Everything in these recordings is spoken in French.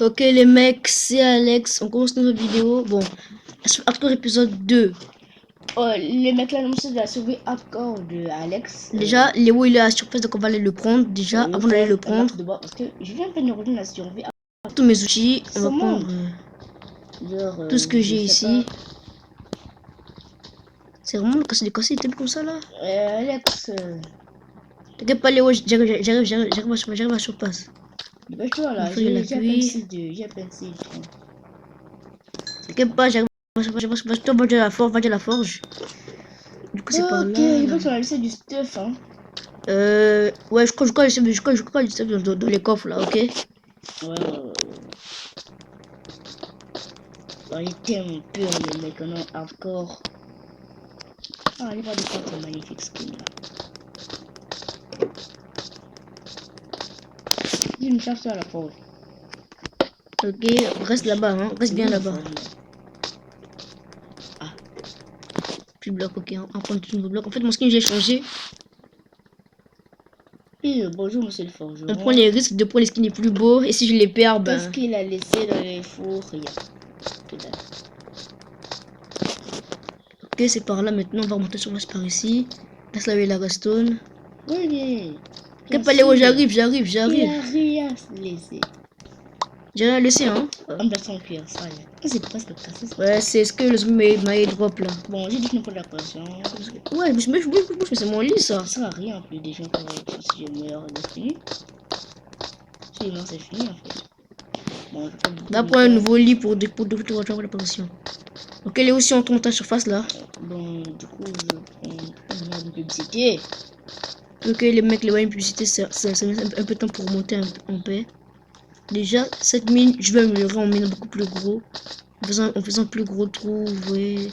Ok les mecs, c'est Alex, on commence notre vidéo. Bon, acteur épisode 2. Les mecs là, nous sommes de la sauver encore de Alex. Déjà, Léo il est à la surprise donc on va aller le prendre. Déjà, avant d'aller le prendre, Parce que je viens à peine de rejoindre la survie. tous mes outils, on va Comment prendre tout ce que j'ai ici. C'est vraiment le casser des casser, des comme ça là. Alex, T'inquiète pas Léo, j'arrive à surpasse. dépêche-toi là, j'ai à peine 6 T'inquiète pas, j'arrive à va de la forge. Du coup c'est par là. Ok, il faut que tu vas laisser du stuff hein. Ouais, je crois dans les coffres là, ok. Ouais. Il est tellement pur les mecs, on est hardcore. Ah, allez voir des fois ton magnifique skin là. Je me cherche à la forge. Ok, reste là-bas, hein. Reste bien là-bas. Ah. Plus de bloc, ok. On prend tout nouveau bloc. En fait, mon skin, j'ai changé. Et bonjour, monsieur le forgeron. On prend les risques de prendre les skins les plus beaux. Et si je les perds, ben. Qu'est-ce qu'il a laissé dans les fours? Rien. Que dalle. Ok, c'est par là maintenant. On va remonter sur place par ici. Laisse la la redstone. Oui, Ok, pas Léo, j'arrive. Il a rien laissé. J'ai rien laissé, hein. On doit s'en cuire, ça. C'est presque cassé. Ouais, c'est ce que le m'a drop là. Bon, j'ai dit que je n'ai pas de la pression. Ouais, mais c'est mon lit ça. Ça sert à rien en plus des gens si je meurs, c'est fini. Si je meurs, c'est fini en fait. Bon, je peux On va prendre un nouveau lit pour avoir la pression. Ok, Léo, si on tombe à la surface là. Bon, du coup, je prends une publicité. Ok, les mecs, les voient une publicité, ça met un peu de temps pour monter en paix. Déjà, cette mine, je vais améliorer en mine beaucoup plus gros. En faisant plus gros trous, vous voyez.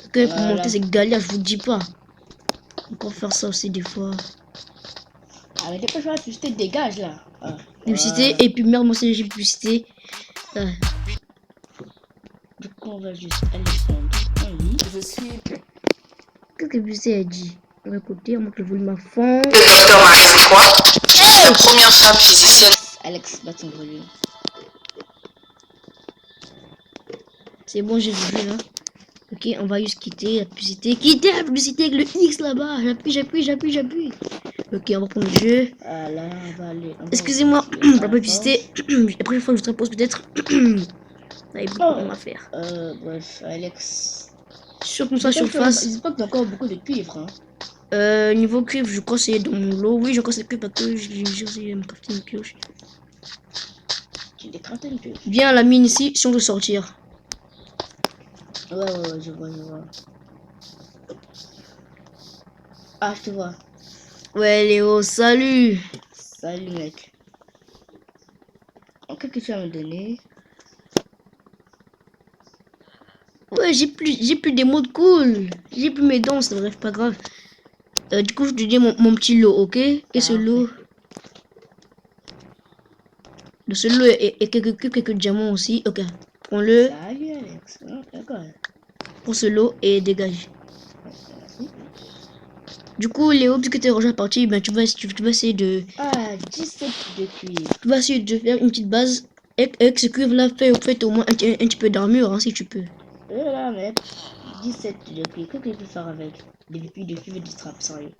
Ok, pour monter, c'est galère, je vous dis pas. On peut faire ça aussi des fois. Ah, mais dépêche-toi, la publicité dégage là. Publicité, et puis merde, moi c'est j'ai publicité. Du coup, on va juste aller prendre un lit. Je suis. Qu'est-ce que publicité a dit? On va écouter, on monte le volume à fond. Le docteur Marie quoi? Qui est la première femme physicienne? Alex, bat ton volume. C'est bon, j'ai vu là. Ok, on va juste quitter la publicité. Quitter la publicité avec le X là-bas. J'appuie. Ok, on va prendre le jeu. Ah là, on va aller. Excusez-moi, la publicité. La prochaine fois, je te repose peut-être. Ça y est, beaucoup à faire. Bref, Alex. Surtout ça surface. J'espère que t'as encore beaucoup de cuivre. Hein. Niveau cuivre, je crois que c'est dans mon lot. Oui, je crois que c'est cuivre parce que j'ai aussi me crafter une pioche. Tu t'es crafté une pioche. Viens à la mine ici si on veut sortir. Ouais, je vois. Ah, je te vois. Ouais, Léo, salut. Salut, mec. Qu'est-ce que tu vas me donner? Ouais, j'ai plus des mots de cool. J'ai plus mes dents, c'est bref, pas grave. Du coup, je te dis mon petit lot, ok? Et ce lot. De ce lot et quelques diamants aussi. Ok, prends-le. Salut, Alex. D'accord. Prends ce lot et dégage. Du coup, Léo, puisque tu es rejoint partie, ben tu vas essayer de. Ah, 17 de cuivre. Tu vas essayer de faire une petite base. Avec ce cuivre là, fais au moins un petit peu d'armure, hein, si tu peux. Là, mec. 17 de cuivre. Qu'est-ce que je peux faire avec? Des épées de cuivre et des straps, sérieux.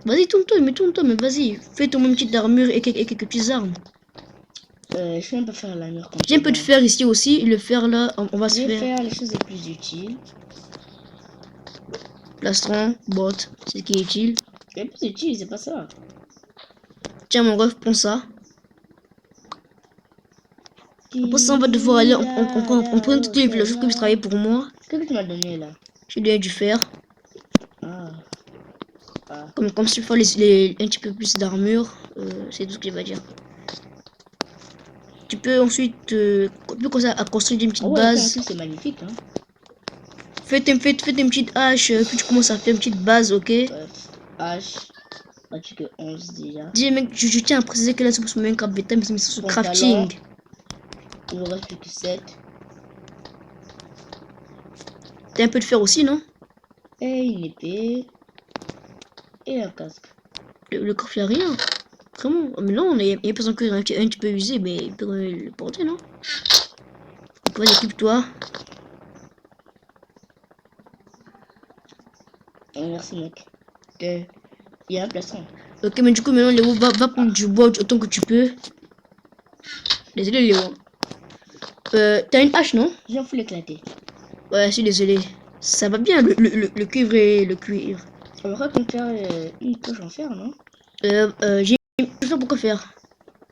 Vas-y, tourne-toi, mais vas-y. Fais ton même petite armure et quelques petites armes. Je sais même pas faire l'armure. J'ai un peu de fer ici aussi. Le fer là, on va se faire. Je vais faire les choses les plus utiles. Plastron, botte, c'est ce qui est utile. Les plus utiles, c'est pas ça. Tiens, mon ref, prends ça. Après ça, on va devoir aller. On prend toutes les choses que vous travaillez pour moi. Qu'est-ce que tu m'as donné là? Je lui ai du fer. Ah. Comme si il faut un petit peu plus d'armure. C'est tout ce que je vais dire. Tu peux ensuite comme ça à construire une petite base. C'est magnifique, hein. Fais une petite hache, puis tu commences à faire une petite base, ok? Hache. Tu que 11 déjà. Dis mec, je tiens à préciser que là c'est pour mon Minecraft bêta, mais c'est sur crafting. Il me reste plus que 7. T'as un peu de fer aussi, non? Et une épée. Et un casque. Le coffre, y'a rien. Vraiment. Mais non, il y a personne qui est un petit peu usé, mais il peut le porter, non? Toi, occupe-toi. Merci, mec. Il y a un plaçant. Ok, mais du coup, maintenant, Léo, va prendre du bois autant que tu peux. Désolé, Léo. T'as une hache, non? J'ai un fou l'éclater. Ouais, je suis désolé. Ça va bien, le cuivre et le cuir. On va quand faire une touche en fer, non? J'ai une chose pourquoi faire.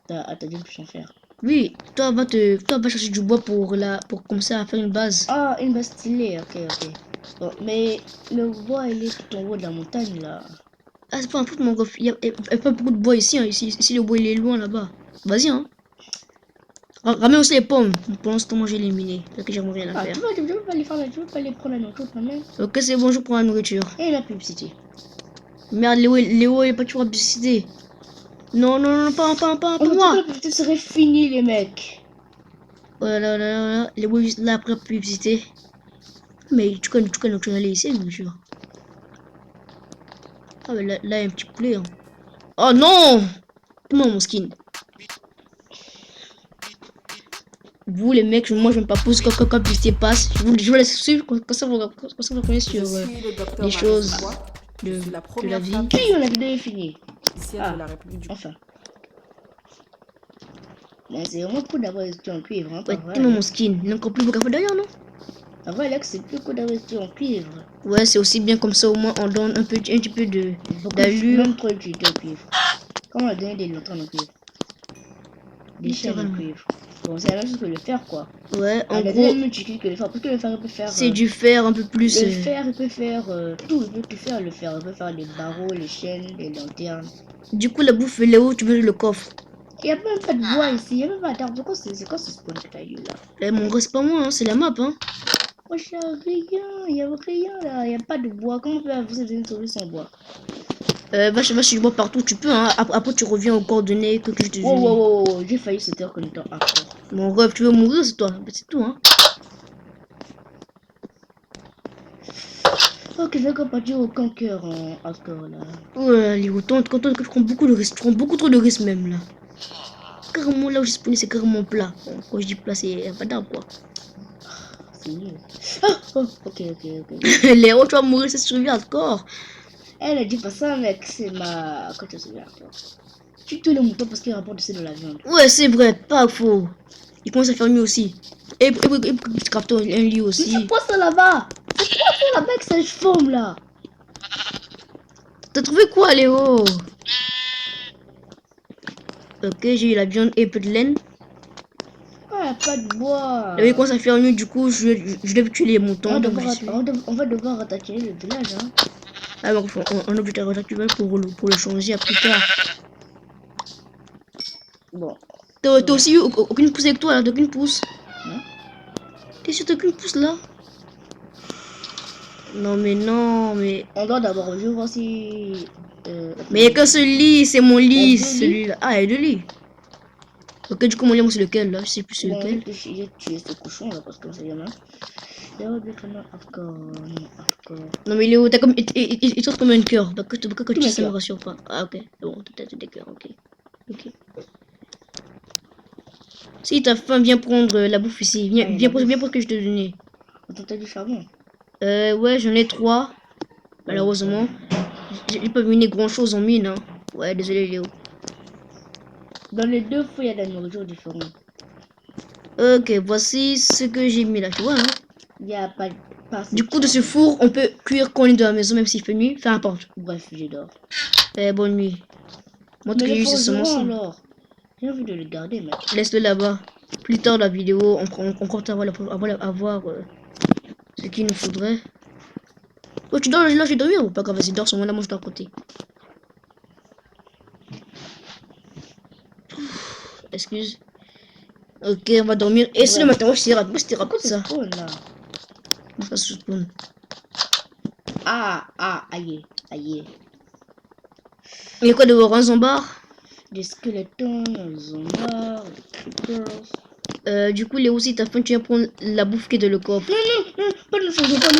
T'as dit une touche en fer. Oui, toi, va chercher du bois pour commencer à faire une base. Ah, une base stylée, ok. Bon, mais le bois, il est tout en haut de la montagne, là. Ah, c'est pas un truc, mon gars. Il y a pas beaucoup de bois ici, hein. Ici, le bois, il est loin, là-bas. Vas-y, hein. Ramène aussi les pommes. Pendant ce temps, moi, j'ai éliminé. Parce que j'ai rien à Ah, faire. tu veux pas les faire là, tu veux pas les prendre la nourriture maintenant? Ok, c'est bon, je prends la nourriture. Et la publicité. Merde, Léo, il est pas toujours à publicité. Non, pas On me dit que moi. la publicité serait finie, les mecs. Voilà, Léo est juste là après la publicité. Mais tu connais aller ici, bien sûr. Ah, mais là, il y a un petit poulet. Hein. Oh non! Comment mon skin? Vous, les mecs, moi, je n'aime pas pousser quand la publicité passe. Je vous laisse suivre comme ça, vous connaissez sur les choses de la vie. Puis, la vidéo est finie. De la République du Enfin. Mais c'est vraiment cool d'avoir resté en cuivre. Hein, Ouais, vrai, dis-moi mon skin. Il y a encore plus beau café d'ailleurs, non? en vrai, Alex, c'est plus cool d'avoir resté en cuivre. Ouais, c'est aussi bien comme ça, au moins, on donne un petit peu d'allure. Même trop d'utilité au cuivre. Comment on a donné des lanternes en cuivre? Des chaînes en cuivre. Bon, c'est la même chose que le fer, quoi. Ouais, en on a gros, la même utilité que le fer. Parce que le fer, il peut faire... c'est du fer un peu plus... Le fer, il peut faire tout. Il peut tout faire, le fer. Il peut faire les barreaux, les chaînes, les lanternes. Du coup, la bouffe, Léo, tu veux le coffre. Il n'y a même pas de bois ici. Il n'y a même pas d'arbre. C'est quoi ce spawn que t'as eu, là? Eh, mon gars, c'est pas moi, hein, c'est la map, hein. Moi, il n'y a rien, là. Il n'y a pas de bois. Comment on peut avancer dans une souris sans bois? Va chez du bois partout, tu peux, hein. Après, tu reviens aux coordonnées que je te dis. Wow. J'ai failli sauter en connectant hardcore. Mon rêve, tu veux mourir, c'est toi. C'est tout, hein. Ok, je vais partir au conquer en hardcore, là. Ouais, Léo, quand tu prends beaucoup de risques, tu prends beaucoup trop de risques, même, là. Carrément, là où je suis spawné, c'est carrément plat. Bon, quand je dis plat, c'est pas d'arbre, quoi. C'est nul. Oh, ok. Léo, tu vas mourir, c'est survie hardcore. Elle a dit pas ça, mec. C'est ma... Quand tu sais bien, tu tues le mouton parce qu'il rapporte de la viande. Ouais, c'est vrai, pas faux. Il commence à faire mieux aussi. Et tu craftes un lit aussi. C'est quoi ça là-bas? C'est quoi ça là-bas avec cette forme là? T'as trouvé quoi, Léo? Ok, j'ai eu la viande et un peu de laine. Ah, pas de bois. Là, il commence à faire mieux, du coup, je devais tuer les moutons. On va devoir attaquer le village, hein. Ah, bon, on est obligé de attaquer pour le changer à plus tard. Bon. T'as aussi eu aucune pousse avec toi, là, t'as aucune pousse. Non. T'es sûr, t'as aucune pousse là? Non, mais... On doit d'abord voir si... Mais il n'y a qu'un seul lit, c'est mon lit, deux celui-là. Ah, il y a deux lits. Ok, du coup, mon lit, moi, c'est lequel, là? Je sais plus c'est lequel. J'ai tué ce cochon, là, parce que c'est gamin. Hardcore. Non, mais Léo, t'as comme... Il te comme un cœur. Donc, que tu ça me rassure pas. Ah, ok. Bon, t'as des cœurs, ok. Si t'as faim, viens prendre la bouffe ici. Viens prendre ce que je te donnais. Attends, t'as du charbon? Ouais, j'en ai 3. Malheureusement. J'ai pas miné grand chose en mine, hein. Ouais, désolé, Léo. Dans les deux feux, il y a de la nourriture différente. Ok, voici ce que j'ai mis là, tu vois, hein. Il n'y a pas Du coup, de ce four, on peut cuire quand on est dans la maison, même s'il fait nuit. Enfin, importe. Bref, j'adore. Bonne nuit. Moi, tout que j'ai eu, c'est seulement ça. Alors, j'ai envie de le garder, mec. Laisse-le là-bas. Plus tard dans la vidéo, on compte avoir ce qu'il nous faudrait. Oh, tu dors là, je vais dormir ou pas grave, vas-y, dors sur moi, là, moi je dors à côté. Excuse. Ok, on va dormir. Et c'est le matin, moi je t'ai rapide ça. Oh là. Je fasse ce spawn. Aïe. Il y a quoi dehors, un zombard? Des squelettons, des zombards, des creepers. Du coup, Léo, si t'as faim, tu viens prendre la bouffe qui est dans le coffre. Non, pas nous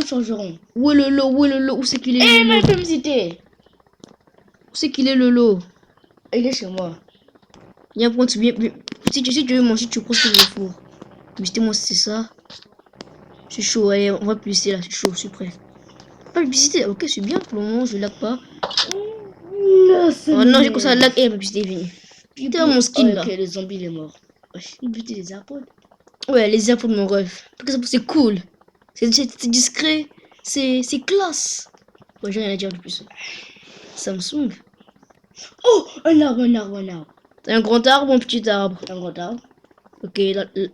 changerons. Où est le lot? Où c'est qu'il est? Ma publicité. Où c'est qu'il est le lot? Il est chez moi. Viens prendre, si tu veux manger, tu prends ce que je four. Visitez-moi si c'est ça. C'est chaud, allez, on va publiciter là, c'est chaud, je suis prêt. Pas publicité, ok, c'est bien pour le moment, je lag pas. Non, c'est Oh non, j'ai commencé à lag et la publicité est finie. Putain, mon skin là. Ok, le zombie il est mort. Wesh, il butait les AirPods. Ouais, les AirPods de mon ref. Parce que c'est cool. C'est discret. C'est classe. Ouais, j'ai rien à dire de plus. Samsung. Oh, un arbre, un arbre, un arbre. T'as un grand arbre ou un petit arbre? Un gros arbre. Ok,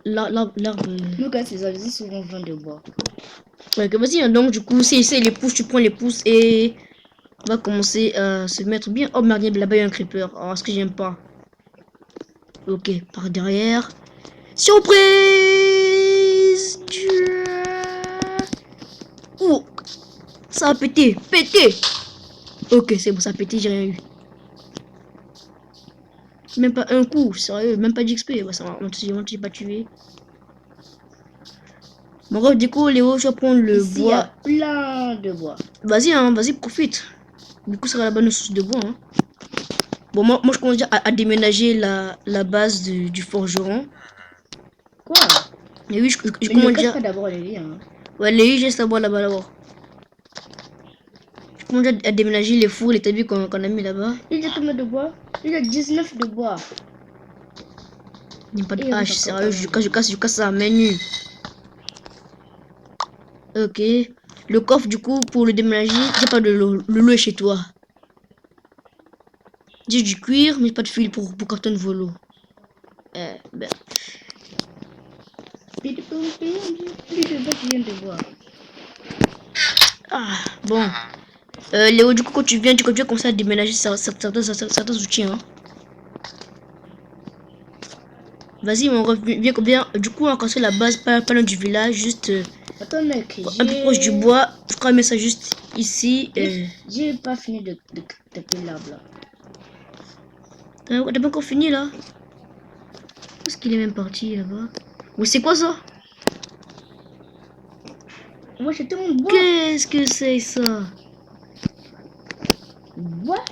l'arbre. Nous, quand c'est ça, ils souvent vent de bois. Ouais, que vas-y, hein, donc du coup, c'est les pouces, tu prends les pouces et on va commencer à se mettre bien. Oh merde, là-bas il y a un creeper. Oh, ce que j'aime pas. Ok, par derrière. Surprise! Oh! Ça a pété! Pété! Ok, c'est bon, ça a pété, j'ai rien eu. Même pas un coup, sérieux, même pas d'XP. Bah, ça va, on t'ai pas tué. Bon, bref, du coup, Léo, je vais prendre le Ici, bois. il y a plein de bois. Vas-y, hein, vas-y, profite. Du coup, ça sera la bonne source de bois. Hein. Bon, moi je commence déjà à déménager la base du forgeron. Quoi? Et oui, je Mais commence ne déjà. casse pas d'abord les liens. Hein. Ouais, les riz, juste là-bas d'abord. Je commence déjà à déménager les fours, les tabis qu'on a mis là-bas. Il y a combien de bois? Il y a 19 de bois. Il n'y a pas de Et hache, encore sérieux, je casse ça à main nue. Ok. Le coffre, du coup, pour le déménager, j'ai pas de l'eau. Le lot est chez toi. J'ai du cuir, mais pas de fil pour carton de volo. Ben. Plus de bois. Ah, bon. Léo, du coup, quand tu viens commencer à déménager certains outils, hein. Vas-y, mon ref, viens. Du coup, on va casser la base, pas loin du village, juste Attends, mec, un peu proche du bois. Je crois mettre ça juste ici. J'ai pas fini de taper l'arbre là. T'as pas encore fini là? Où est-ce qu'il est même parti là-bas? Oui, c'est quoi ça? Moi, j'ai tellement de bois. Qu'est-ce que c'est ça? What?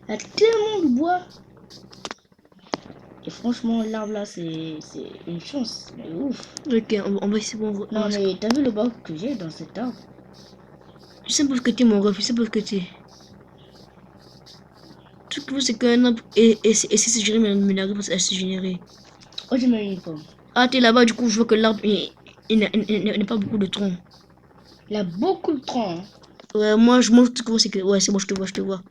Il y a tellement de bois. Et franchement, l'arbre là, c'est une chance. Mais ouf. Ok, on va essayer. Non, mais t'as vu le bois que j'ai dans cet arbre? Je sais pas ce que t'es, mon ref, je sais pas ce que t'es. Tout ce que c'est qu'un arbre et c'est se générer, mais l'arbre à se générer. Oh, j'ai mis une pomme. Ah, t'es là-bas, du coup, je vois que l'arbre, il n'a pas beaucoup de troncs. Il a beaucoup de troncs. Hein. Ouais, moi, je mange tout ce que c'est que. Ouais, c'est bon, je te vois.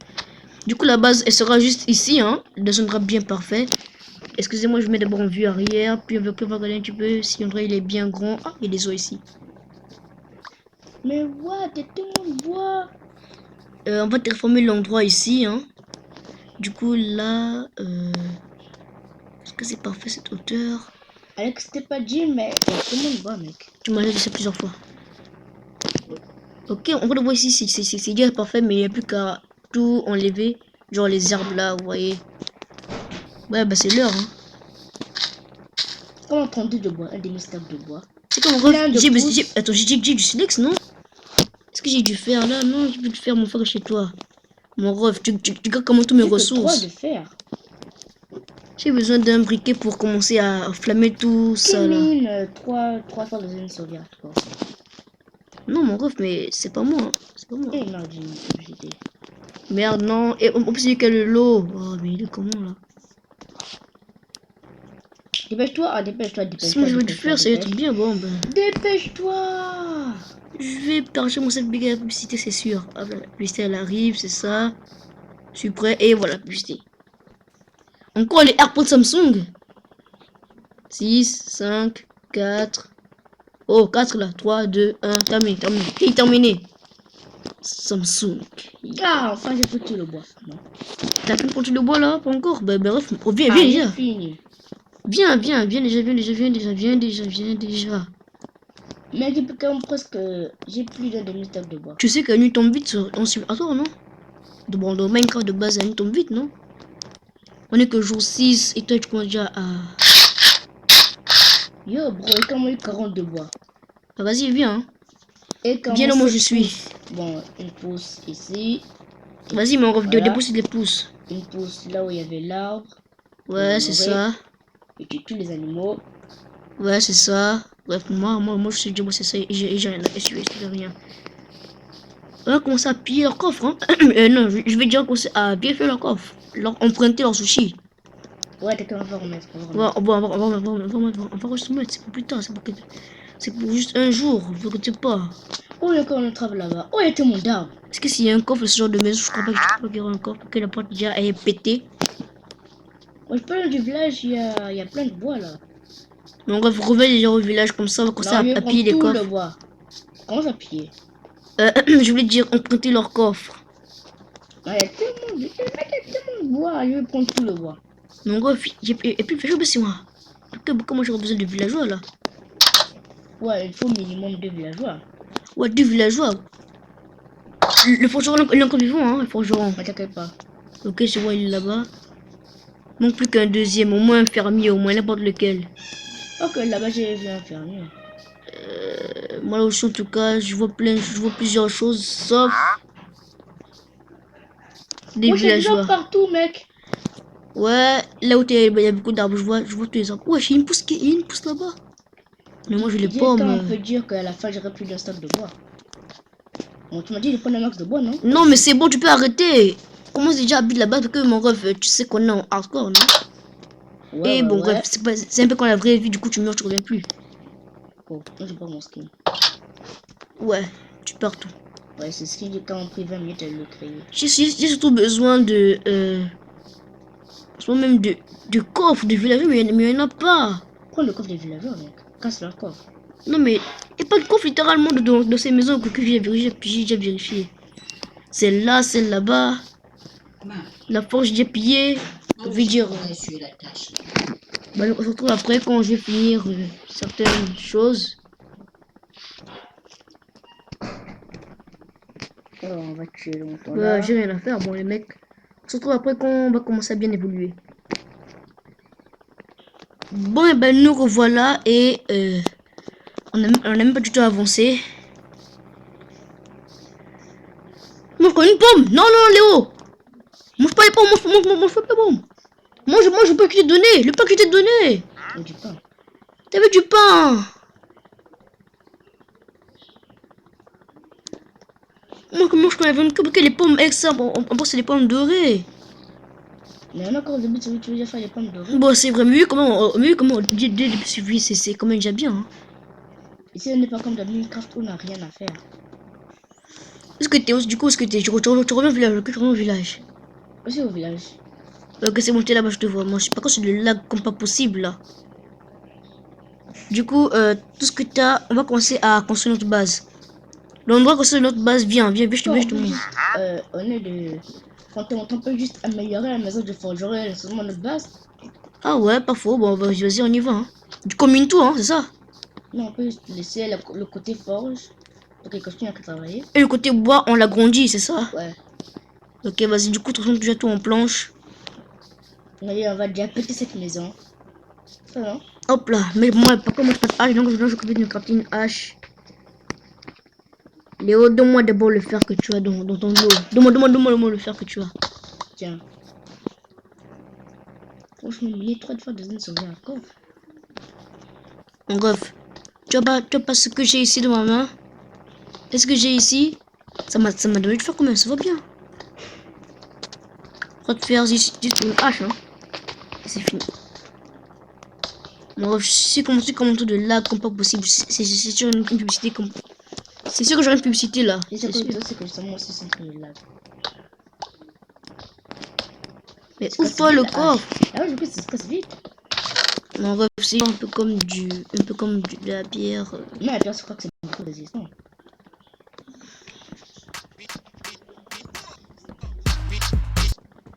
Du coup, la base, elle sera juste ici, hein. Dans un drap bien parfait. Excusez-moi, je mets d'abord en vue arrière, puis on va regarder un petit peu si André il est bien grand. Ah, il y a des os ici. Mais what? Il y a tellement de bois. On va transformer l'endroit ici, hein. Du coup, là, est-ce que c'est parfait cette hauteur? Alex, t'es pas dit, mais il y a tellement de bois, mec. Tu m'as dit ça plusieurs fois. Ok, on va le voir ici, c'est déjà parfait, mais il n'y a plus qu'à tout enlever. Genre les arbres là, vous voyez. Ouais, bah c'est l'heure, hein. Comment 32 de bois, un demi-stack de bois. C'est comme attends, j'ai du silex, non? Est-ce que j'ai du fer là? Non, j'ai plus de fer, mon frère, chez toi. Mon ref, tu regardes comment tous mes ressources. De fer. J'ai besoin d'un briquet pour commencer à flammer tout ça là. Mine, 3 fois dans une sauvegarde. Non, mon ref, mais c'est pas moi. Hein. C'est pas moi. Et non, j'ai une publicité. Merde, non. Et on peut se dire qu'il y a le lot. Oh, mais il est comment là? Dépêche-toi, dépêche-toi. Si moi je veux du fer, ça va être bien. Bon, ben. Dépêche-toi. Je vais partager mon set big publicité, c'est sûr. Hop là, la publicité elle arrive, c'est ça. Je suis prêt et voilà, publicité. Encore les AirPods Samsung. 6, 5, 4. Oh, 4 là. 3, 2, 1. Terminé. Terminé. Samsung. Ah, enfin j'ai foutu le bois. T'as pu prendre le bois là? Pas encore? Bah, bref, viens déjà. Fini. Viens déjà. Mais depuis quand presque j'ai plus d'un demi-stack de bois. Tu sais que la nuit tombe vite en simulateur, non? Bon, dans Minecraft de base, la nuit tombe vite, non? On est que jour 6 et toi tu commences déjà à... Yo bro, et comment il 40 de bois? Ah, vas-y, viens. Hein. Viens là, moi je suis. Bon, une pousse ici. Vas-y, mais on revient des pouces et des pouces. une pousse là où il y avait l'arbre. Ouais, c'est ça. Et tu tues les animaux. Ouais, c'est ça. Bref, moi, je suis dit, moi, c'est ça. Et j'ai rien à essuyer, c'est rien. On va commencer à piller leur coffre, hein. Non, je vais dire commencer à bien faire leur coffre. Leur emprunter leurs sushis. Ouais, t'es qu'on va remettre. On va remettre. C'est pour plus tard. C'est pour juste un jour. Ne vous inquiétez pas. Oh, il y a encore un travail là-bas. Oh, il y a tellement d'arbres. Est-ce que s'il y a un coffre, ce genre de maison, je crois pas qu'il y aura un coffre. Que la porte déjà est pétée. Ouais, je parle du village, il y a plein de bois là. Mais on va revenir déjà au village comme ça. On va commencer à piller les coffres. Le bois. Comment ça piller? Je voulais dire emprunter leur coffre. Ah, il y a tellement de bois. Je vais prendre tout le bois. Mais en gros, et puis, fais c'est moi. Comment j'aurais besoin de villageois là? Ouais, il faut minimum 2 villageois. Ouais, 2 villageois. Le forgeron, il est encore vivant, hein, le forgeron. Ne t'inquiète pas. Ok, je vois, il est là-bas. Manque plus qu'un deuxième, au moins un fermier, au moins n'importe lequel. Ok, là-bas j'ai vu un fermier. Moi là aussi, en tout cas, je vois plusieurs choses, sauf des villageois. Partout, mec. Ouais, là où il y a beaucoup d'arbres, je vois tous les arbres. Ouais, il y a une pousse là-bas. Mais moi, je l'ai pas. On peut dire qu'à la fin, j'aurai plus d'un stock de bois. Bon, tu m'as dit de prendre un max de bois, non? Non, mais c'est bon, tu peux arrêter. Comment déjà habite là-bas? Parce que mon ref, tu sais qu'on est en hardcore, non? Ouais, et bon, ouais. bref, c'est un peu comme la vraie vie, du coup, tu meurs, tu reviens plus. Oh, moi j'ai pas mon skin. Ouais, tu perds tout. Ouais, c'est ce qu'il dit quand on pris 20 minutes à le créer. J'ai surtout besoin de. Même de coffres de villageois, mais il n'y en a pas. Prends le coffre des villageois, mec. Casse leur coffre. Non, mais il n'y a pas de coffre littéralement dans ces maisons que j'ai déjà vérifié. Celle-là, celle là-bas. La forge j'ai pillé. Je vais dire. Bah, on se retrouve après quand je vais finir certaines choses. Alors, on va tuer le mouton là. J'ai rien à faire, bon les mecs. On se retrouve après quand on va commencer à bien évoluer. Bon, et ben nous revoilà et on n'a même pas du tout avancé. Mange quoi, une pomme? Non, non, Léo! Mange pas les pommes, mange pas les pommes. Mange le pain que je t'ai donné, le pain que je t'ai donné. Du pain. T'avais du pain. Mange quand même, que les pommes extra, on pense c'est les pommes dorées. Mais on a encore au début, tu veux déjà faire les pommes dorées. Bon, c'est vrai, mais vu comment dès le début suivi, c'est quand même déjà bien. Hein. Ici, on n'est pas comme dans Minecraft où on n'a rien à faire. Est-ce que t'es, du coup, est-ce que t'es, tu reviens au village, tu reviens au village. Aussi au village. Ok, c'est bon, t'es là-bas, je te vois. Moi, je sais pas quand c'est le lag comme pas possible là. Du coup, tout ce que t'as, on va commencer à construire notre base. L'endroit construire notre base, viens, je te montre. On est de... Quand on peut juste améliorer la maison de forgeron et seulement notre base. Ah ouais, pas faux. Bon, bah, vas-y, on y va. Hein. Du commune tout, hein, c'est ça? Non, on peut juste laisser le côté forge pour qu'il continue à travailler. Et le côté bois, on l'agrandit, c'est ça? Ouais. Ok, vas-y, du coup, transforme déjà tout en planche. Allez, on va déjà péter cette maison. Ça non? Hop là, mais moi, par contre, moi, je pas de hache, donc je copie une crafting hache. Léo, donne-moi d'abord le fer que tu as dans ton lot. Donne-moi le fer que tu as. Tiens. Franchement, il est 3 fois de sauver encore. En bref, tu vois pas ce que j'ai ici dans ma main? Est-ce que j'ai ici? Ça m'a donné de faire combien? Ça va bien. On va te faire juste une hache, hein. C'est fini. Bon, je sais comment tout de lag comme pas possible. C'est sûr une publicité comme. C'est sûr que j'aurai une publicité là. Et c'est que justement aussi c'est une lag. Mais ouvre-toi le coffre. Ah ouais, du coup, ça se casse vite. En bref, c'est un peu comme de la bière. Non, la bière, je crois que c'est beaucoup résistant.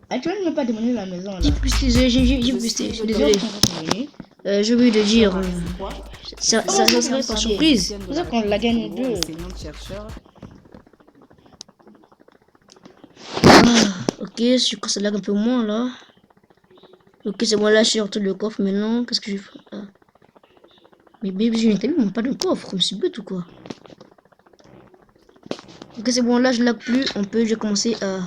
Ah, tu vas même pas démolir la maison là. J'ai boosté, je suis désolé. J'ai oublié de dire. Ça serait par surprise. C'est pour ça qu'on la gagne deux. Ok, je crois que ça lag un peu moins là. Ok, c'est bon, là je suis sorti le coffre maintenant. Qu'est-ce que je fais là? Mais bébé, je n'ai tellement pas de coffre, comme c'est bête ou quoi? Ok, c'est bon, là je lag plus. Je vais commencer à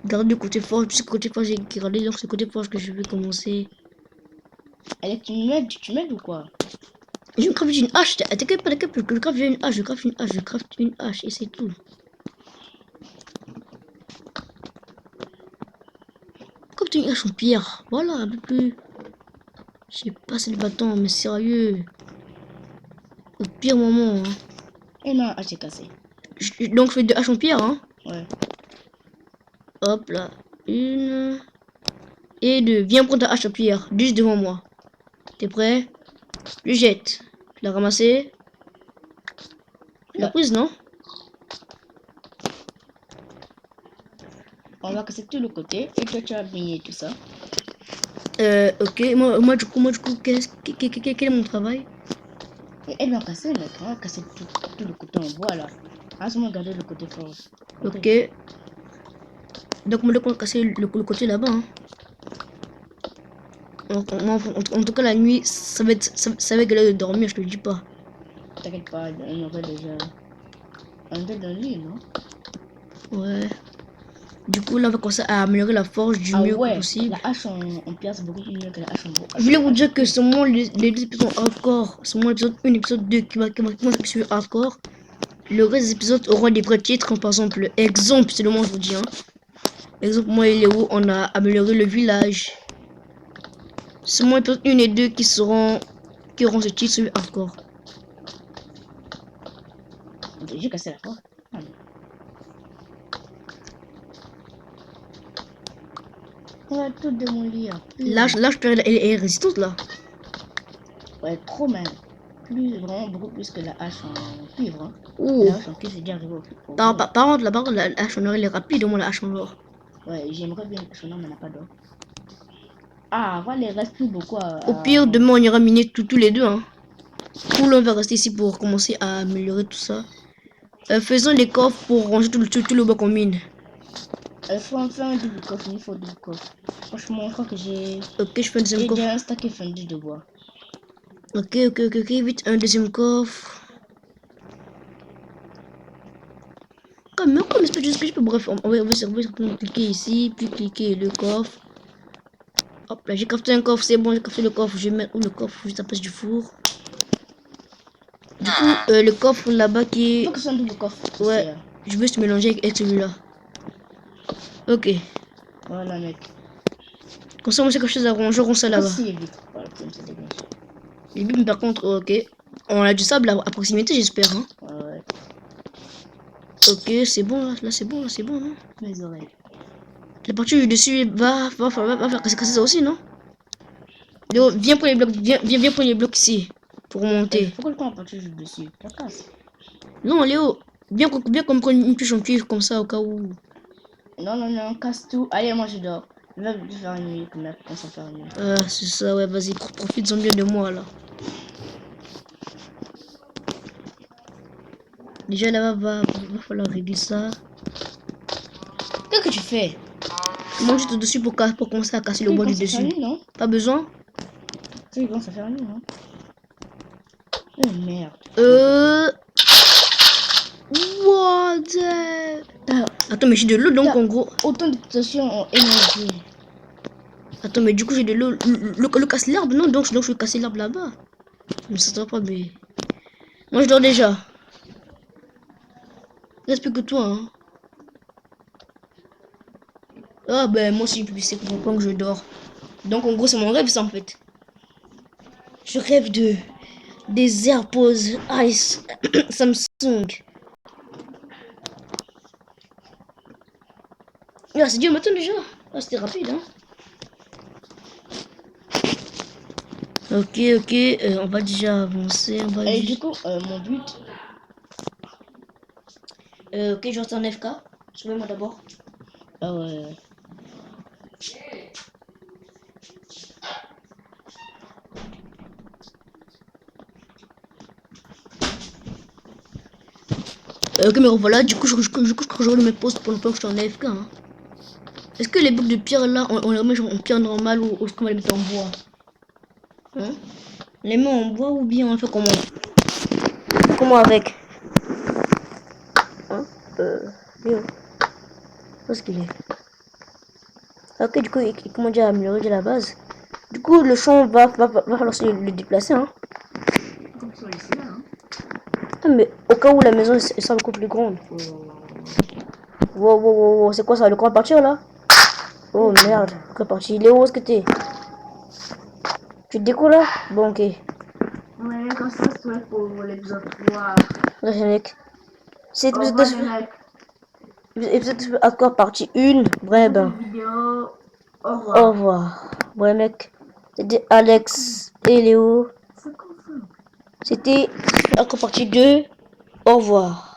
garder le côté fort. Puisque le côté fort, j'ai gardé. Donc, c'est le côté fort que je vais commencer. Allez, tu m'aides ou quoi? Je craft une hache. T'inquiète pas, t'inquiète pas. Je craft une hache. Je craft une hache. Je craft une hache. Et c'est tout. Craft une hache en pierre. Voilà, un peu plus. J'ai passé le bâton, mais sérieux. Au pire moment. Hein. Et non, ah, j'ai cassé. Donc, je fais deux haches en pierre. Hein. Ouais. Hop là. Une. Et deux. Viens prendre ta hache en pierre. Juste devant moi. T'es prêt? Je jette. Je l'ai ramassé. Je l'ai prise, non? On va casser tout le côté. Et toi, tu vas baigner tout ça. Ok. Moi du coup, quel est mon travail? Et elle va casser, mec. On va casser tout le côté en bois là. Ah, seulement garder le côté fort. Ok. Donc, moi, on va casser le côté là-bas. Hein. En tout cas, la nuit, ça va être galère de dormir, je te le dis pas. T'inquiète pas, on aurait déjà. On était dans le lit, non? Ouais. Du coup, là, on va commencer à améliorer la forge du mieux que possible. La hache en pierre, c'est beaucoup plus mieux que la hache en bois. Je voulais vous dire que c'est moi les deux épisodes hardcore. C'est moi l'épisode 1 l'épisode 2 qui va suivre hardcore. Le reste des épisodes auront des vrais titres, comme par exemple, exemple, c'est le moment je vous dis. Hein. Exemple, moi et Léo, on a amélioré le village. C'est moi l'épisode 1 et 2 qui auront ce titre sur hardcore. J'ai cassé la porte. On va tout démolir. Là, je perds, elle est résistante là. Ouais, trop même. Vraiment beaucoup plus que la hache en cuivre. Hein. Oh. La hache en cuivre, c'est déjà arrivé au Par contre, la hache en or, elle est rapide, au moins la hache en or. Ouais, j'aimerais bien que son homme n'a pas d'or. Ah, voilà, il reste plus beaucoup à... Au pire, demain, on ira miner tous les deux. Hein. Ou l'on va rester ici pour commencer à améliorer tout ça. Faisons les coffres pour ranger tout le bois qu'on mine. Il faut en faire un double coffre, il faut double coffre. Franchement, je crois que j'ai... Ok, je fais un deuxième J'ai coffre. déjà un stack et fendu de bois. Ok, vite, un deuxième coffre. Comme espèce de spécial, bref, on va cliquer ici, puis cliquer le coffre. Hop là, j'ai crafté un coffre, c'est bon, j'ai crafté le coffre, je vais mettre où le coffre, juste à place du four. Du coup, le coffre là-bas qui est... Il faut que ce soit un double coffre. Ouais, Ici, hein. je veux se mélanger avec celui-là. Ok. Voilà, mec. Comme ça, on sait quelque chose à ranger, on ça là-bas. Aussi, vite. Voilà, comme ça dégage. Les billes, par contre, ok. On a du sable à proximité, j'espère. Hein. Ouais. Ok, c'est bon, là c'est bon, non? Mes oreilles. La partie du dessus va faire casser ça aussi, non? Léo, viens prendre les blocs, viens prendre les blocs ici. Pour monter. Pourquoi le temps a parti juste dessus? La casse. Non, Léo, bien comme prendre une pioche en cuivre comme ça au cas où. Non, casse tout. Allez, moi je dors. Je vais faire une nuit, comme on s'en faire une nuit. Ah, c'est ça, ouais, vas-y, profite-en bien de moi là. Déjà là-bas, va falloir régler ça. Qu'est-ce que tu fais? Je mange juste dessus pour commencer à casser le bois du dessus. Nuit, non? Pas besoin? Tu commences à faire une nuit, non? Oh merde. What the... Attends, mais j'ai de l'eau donc en gros. Autant de potations en énergie. Attends, mais du coup j'ai de l'eau. Le casse l'herbe, non? Donc je vais casser l'herbe là-bas. Mais ça sera pas, mais. Moi je dors déjà. Reste plus que toi, hein. Ah ben moi aussi, c'est pour que je dors. Donc en gros c'est mon rêve ça en fait. Je rêve de des AirPods Ice Samsung. Ah, c'est Dieu matin déjà. Ah, c'était rapide hein. Ok, on va déjà avancer. Et du coup, mon but. Ok, je reste en FK. Sauvez-moi d'abord. Ah ouais. Ok, mais voilà, du coup, je rejoins mes postes pour ne pas que je sois en AFK. Hein. Est-ce que les blocs de pierre là, on les remet en pierre normale ou est-ce qu'on va les mettre en bois? Hein? On les met en bois ou bien on fait comment? Comment avec? Hein? Où est-ce qu'il est? Ok, du coup, comment dire, améliorer de la base. Du coup, le champ va falloir se le déplacer, hein. Comme ça, ici, là. Hein. Ah, mais au cas où la maison sera beaucoup plus grande. Wow, wow, wow, wow. C'est quoi ça, le coin partir là? Oh merde, le coin partir. Il est où est-ce que t'es? Tu te déco là? Bon, ok. Ouais, comme ça, c'est ouais, pour l'épisode 3. Là, mec. C'est Au revoir, les mecs. épisode encore partie 1. Ouais, ben. Vidéo. Au revoir. Au revoir. Ouais, mec. C'était Alex et Léo. C'est comme ça. C'était encore partie 2. Au revoir.